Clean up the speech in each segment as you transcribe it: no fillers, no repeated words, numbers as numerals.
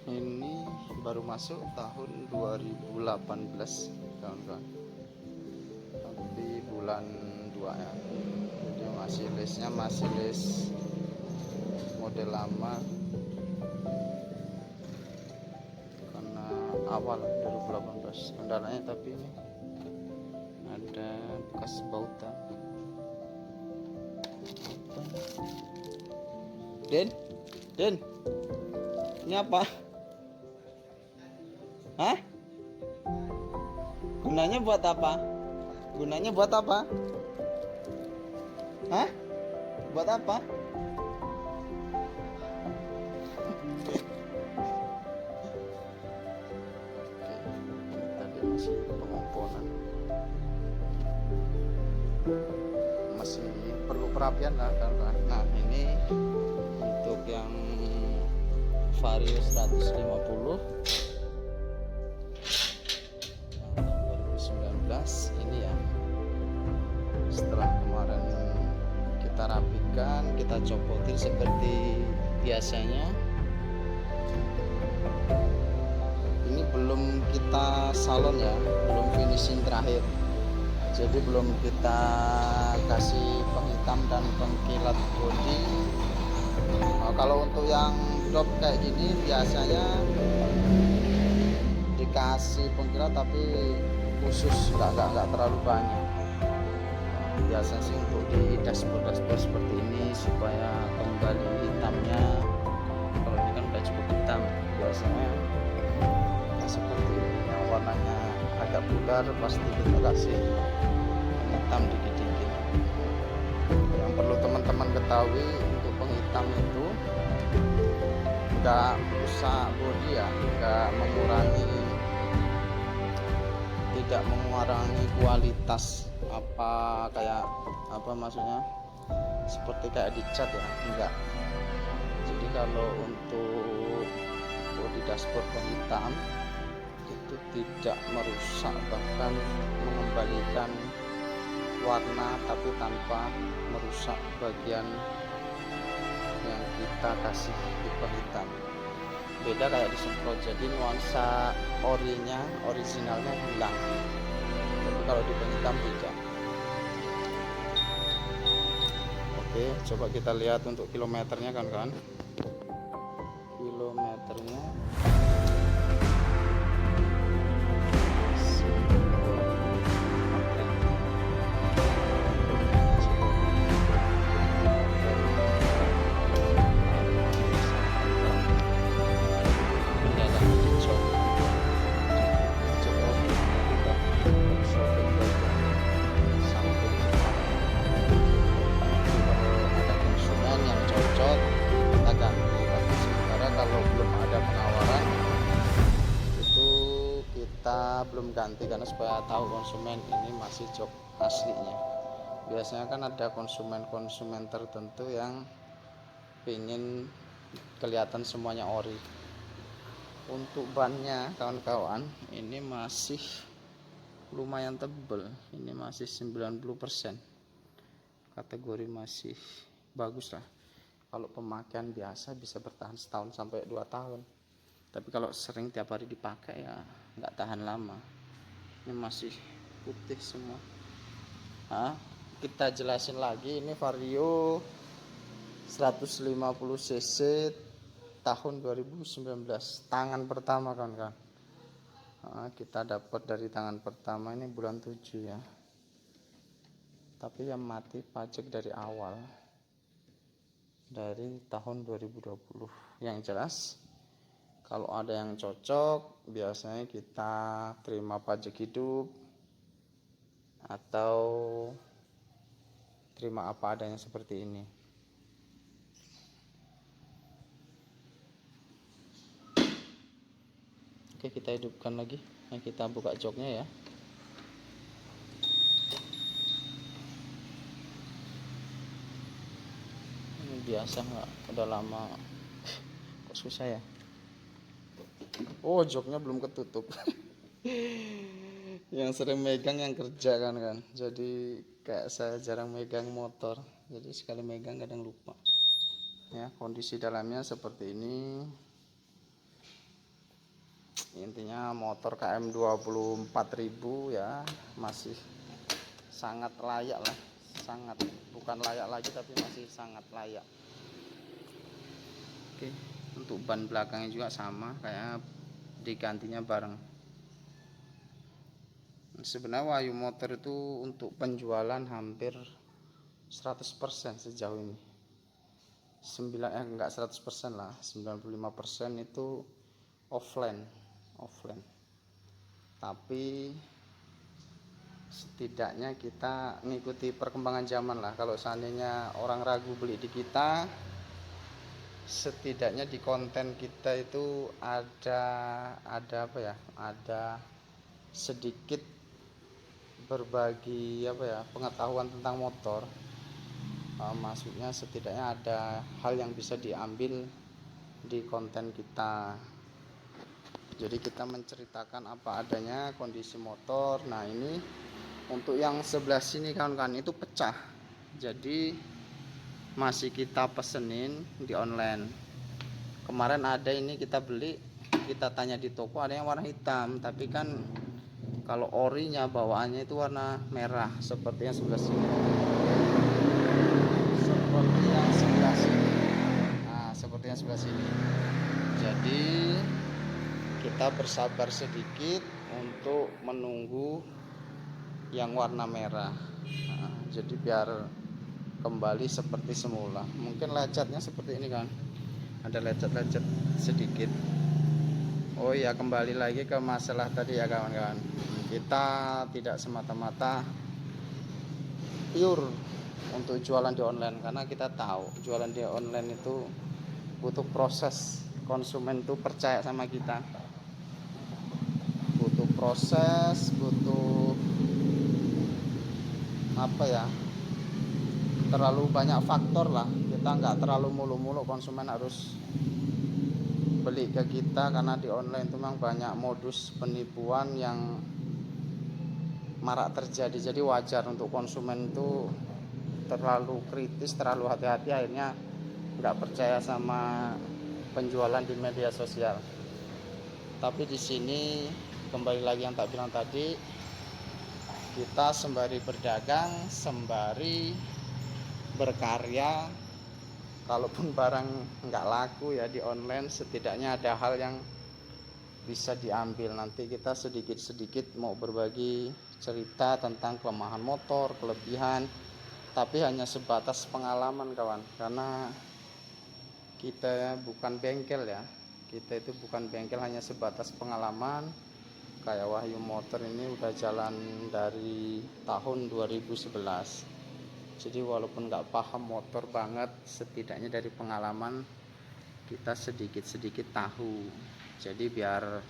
Ini baru masuk tahun 2018 kawan-kawan, tapi bulan 2 ya. Jadi masih list model lama karena awal 2018 kendalanya. Tapi ini ada bekas bautan. Den, ini apa? Hah? Gunanya buat apa? Hah? Buat apa? Oke, ini tadi masih pengomponan, masih perlu perapian lah kan. Nah, ini untuk yang Vario 150 2019 ini ya. Setelah kemarin kita rapikan, kita copotin seperti biasanya. Ini belum kita salon ya, belum finishing terakhir, jadi belum kita kasih penghitam dan pengkilat bodi. Nah, kalau untuk yang drop kayak gini biasanya dikasih pengkilat tapi khusus, nggak terlalu banyak. Biasanya sih untuk di dashboard seperti ini supaya kembali hitamnya. Kalau ini kan udah cukup hitam, biasanya seperti ini yang warnanya agak pudar pasti kita kasih hitam dikit-dikit. Yang perlu teman-teman ketahui, untuk penghitam itu nggak rusak bodi ya, tidak mengurangi kualitas maksudnya seperti kayak dicat ya, enggak. Jadi kalau untuk bodi dashboard penghitam itu tidak merusak, bahkan mengembalikan warna tapi tanpa merusak bagian yang kita kasih di penghitam. Beda kayak disemprot, jadi nuansa originalnya hilang. Tapi kalau di penghitam tidak. Oke, coba kita lihat untuk kilometernya kan. Kilometernya belum ganti karena supaya tahu konsumen ini masih jok aslinya. Biasanya kan ada konsumen tertentu yang ingin kelihatan semuanya ori. Untuk bannya kawan-kawan ini masih lumayan tebel, ini masih 90%, kategori masih bagus lah. Kalau pemakaian biasa bisa bertahan setahun sampai 2 tahun, tapi kalau sering tiap hari dipakai ya nggak tahan lama. Ini masih putih semua. Kita jelasin lagi, ini Vario 150 cc tahun 2019, tangan pertama kan. Kita dapat dari tangan pertama ini bulan 7 ya, tapi yang mati pajak dari awal, dari tahun 2020. Yang jelas kalau ada yang cocok, biasanya kita terima pajak hidup atau terima apa adanya seperti ini. Oke, kita hidupkan lagi. Nah, kita buka joknya ya. Ini biasa nggak? Udah lama. Kok susah ya? Oh, joknya belum ketutup. Yang sering megang yang kerja kan. Jadi kayak saya jarang megang motor, jadi sekali megang kadang lupa. Ya, kondisi dalamnya seperti ini. Intinya motor KM 24.000 ya masih sangat layak lah, sangat, bukan layak lagi tapi masih sangat layak. Oke, untuk ban belakangnya juga sama, kayak digantinya bareng. Sebenarnya Wahyu Motor itu untuk penjualan hampir 100% sejauh ini. Enggak 100% lah, 95% itu offline. Tapi setidaknya kita mengikuti perkembangan zaman lah. Kalau seandainya orang ragu beli di kita, setidaknya di konten kita itu ada apa ya, ada sedikit berbagi apa ya, pengetahuan tentang motor. Maksudnya setidaknya ada hal yang bisa diambil di konten kita. Jadi kita menceritakan apa adanya kondisi motor. Nah ini untuk yang sebelah sini kawan-kawan itu pecah, jadi masih kita pesenin di online. Kemarin ada ini kita beli, kita tanya di toko ada yang warna hitam, tapi kan kalau orinya bawaannya itu warna merah seperti yang sebelah sini. Seperti yang sebelah sini. Jadi kita bersabar sedikit untuk menunggu yang warna merah. Jadi biar kembali seperti semula. Mungkin lecetnya seperti ini kan, ada lecet-lecet sedikit. Oh ya, kembali lagi ke masalah tadi ya kawan-kawan, kita tidak semata-mata pure untuk jualan di online, karena kita tahu jualan di online itu butuh proses. Konsumen tuh percaya sama kita, butuh proses, butuh apa ya, terlalu banyak faktor lah. Kita nggak terlalu mulu-mulu konsumen harus beli ke kita, karena di online itu memang banyak modus penipuan yang marak terjadi. Jadi wajar untuk konsumen itu terlalu kritis, terlalu hati-hati, akhirnya nggak percaya sama penjualan di media sosial. Tapi di sini kembali lagi yang tak bilang tadi, kita sembari berdagang, sembari berkarya. Kalaupun barang nggak laku ya di online, setidaknya ada hal yang bisa diambil. Nanti kita sedikit-sedikit mau berbagi cerita tentang kelemahan motor, kelebihan, tapi hanya sebatas pengalaman kawan, karena kita bukan bengkel ya. Kita itu bukan bengkel, hanya sebatas pengalaman. Kayak Wahyu Motor ini udah jalan dari tahun 2011. Jadi walaupun nggak paham motor banget, setidaknya dari pengalaman kita sedikit-sedikit tahu. Jadi biar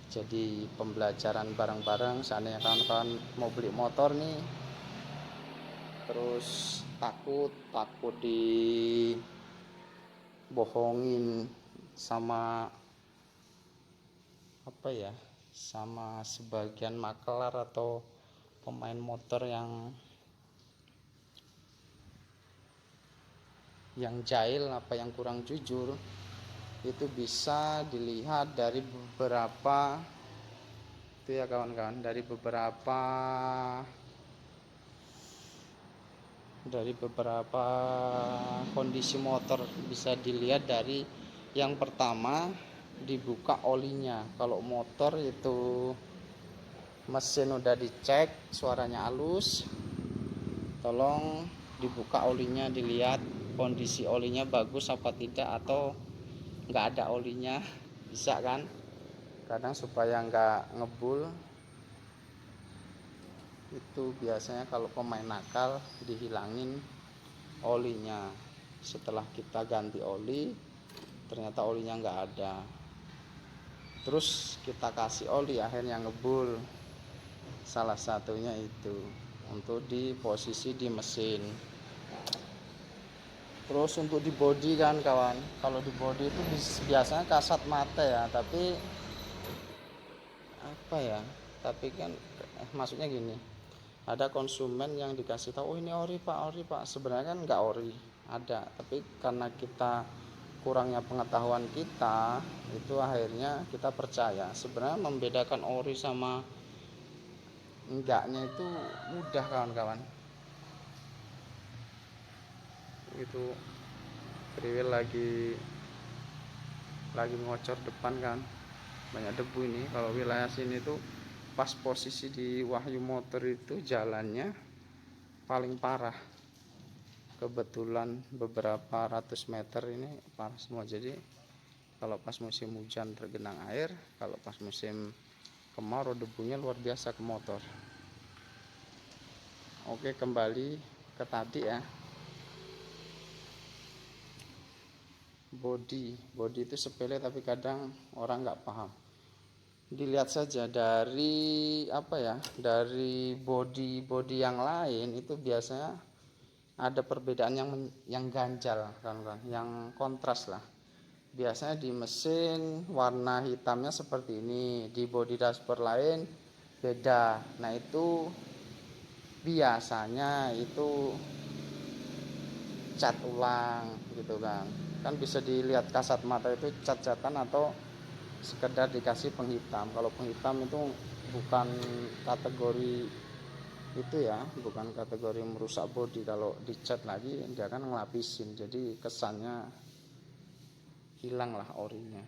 jadi pembelajaran bareng-bareng. Seandainya kawan-kawan mau beli motor nih, terus takut dibohongin sama apa ya, sama sebagian makelar atau pemain motor yang jahil, apa yang kurang jujur, itu bisa dilihat dari beberapa itu ya kawan-kawan, dari beberapa kondisi motor. Bisa dilihat dari yang pertama, dibuka olinya. Kalau motor itu mesin udah dicek, suaranya halus, tolong dibuka olinya, dilihat kondisi olinya bagus apa tidak, atau nggak ada olinya, bisa kan, kadang supaya nggak ngebul. Itu biasanya kalau pemain nakal dihilangin olinya. Setelah kita ganti oli, ternyata olinya nggak ada, terus kita kasih oli, akhirnya ngebul. Salah satunya itu untuk di posisi di mesin. Terus untuk di bodi kan kawan, kalau di bodi itu biasanya kasat mata ya, tapi apa ya, tapi kan maksudnya gini, ada konsumen yang dikasih tahu, oh ini ori pak, sebenarnya kan nggak ori, ada, tapi karena kita kurangnya pengetahuan kita itu akhirnya kita percaya. Sebenarnya membedakan ori sama enggaknya itu mudah kawan-kawan. Itu kriwil lagi ngocor depan kan, banyak debu ini. Kalau wilayah sini tuh pas posisi di Wahyu Motor itu jalannya paling parah, kebetulan beberapa ratus meter ini parah semua. Jadi kalau pas musim hujan tergenang air, kalau pas musim kemarau debunya luar biasa ke motor. Oke, kembali ke tadi ya, body itu sepele tapi kadang orang nggak paham. Dilihat saja dari apa ya, dari body yang lain itu biasanya ada perbedaan yang ganjal kan, yang kontras lah. Biasanya di mesin warna hitamnya seperti ini, di body dashboard lain beda. Nah itu biasanya itu cat ulang gitu kan. Kan bisa dilihat kasat mata itu cat-catan atau sekedar dikasih penghitam. Kalau penghitam itu bukan kategori itu ya, bukan kategori merusak bodi. Kalau dicat lagi dia akan ngelapisin, jadi kesannya hilang lah orinya.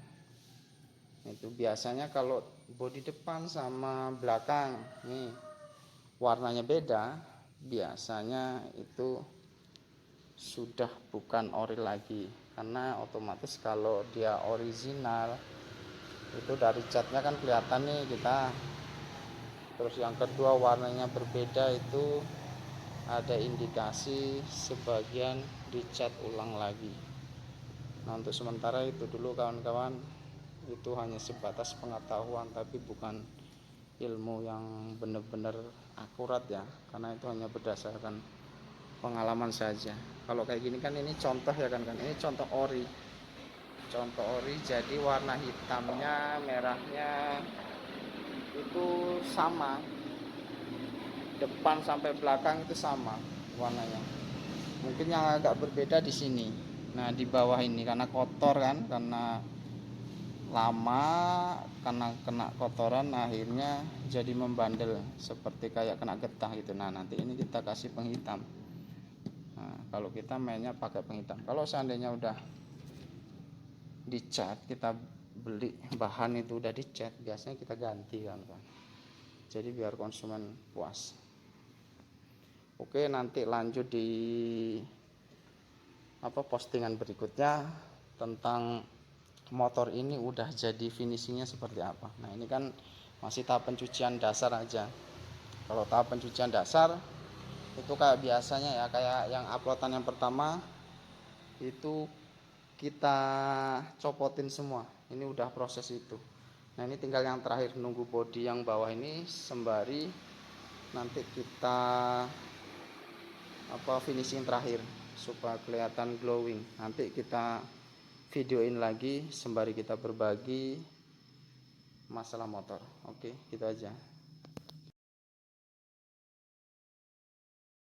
Itu biasanya kalau bodi depan sama belakang nih warnanya beda, biasanya itu sudah bukan ori lagi, karena otomatis kalau dia original itu dari catnya kan kelihatan nih kita. Terus yang kedua warnanya berbeda, itu ada indikasi sebagian dicat ulang lagi. Nah untuk sementara itu dulu kawan-kawan, itu hanya sebatas pengetahuan tapi bukan ilmu yang benar-benar akurat ya, karena itu hanya berdasarkan pengalaman saja. Kalau kayak gini kan ini contoh ya kan, ini contoh ori, jadi warna hitamnya merahnya itu sama, depan sampai belakang itu sama warnanya. Mungkin yang agak berbeda di sini, nah di bawah ini karena kotor kan, karena lama, karena kena kotoran akhirnya jadi membandel seperti kayak kena getah gitu. Nah nanti ini kita kasih penghitam. Nah, kalau kita mainnya pakai penghitam. Kalau seandainya udah dicat, kita beli bahan itu udah dicat, biasanya kita ganti kan. Jadi biar konsumen puas. Oke, nanti lanjut di postingan berikutnya tentang motor ini udah jadi finishingnya seperti apa. Nah ini kan masih tahap pencucian dasar aja. Kalau tahap pencucian dasar itu kayak biasanya ya, kayak yang uploadan yang pertama itu kita copotin semua. Ini udah proses itu. Nah ini tinggal yang terakhir nunggu bodi yang bawah ini sembari nanti kita finishing terakhir supaya kelihatan glowing. Nanti kita videoin lagi sembari kita berbagi masalah motor. Oke, gitu aja.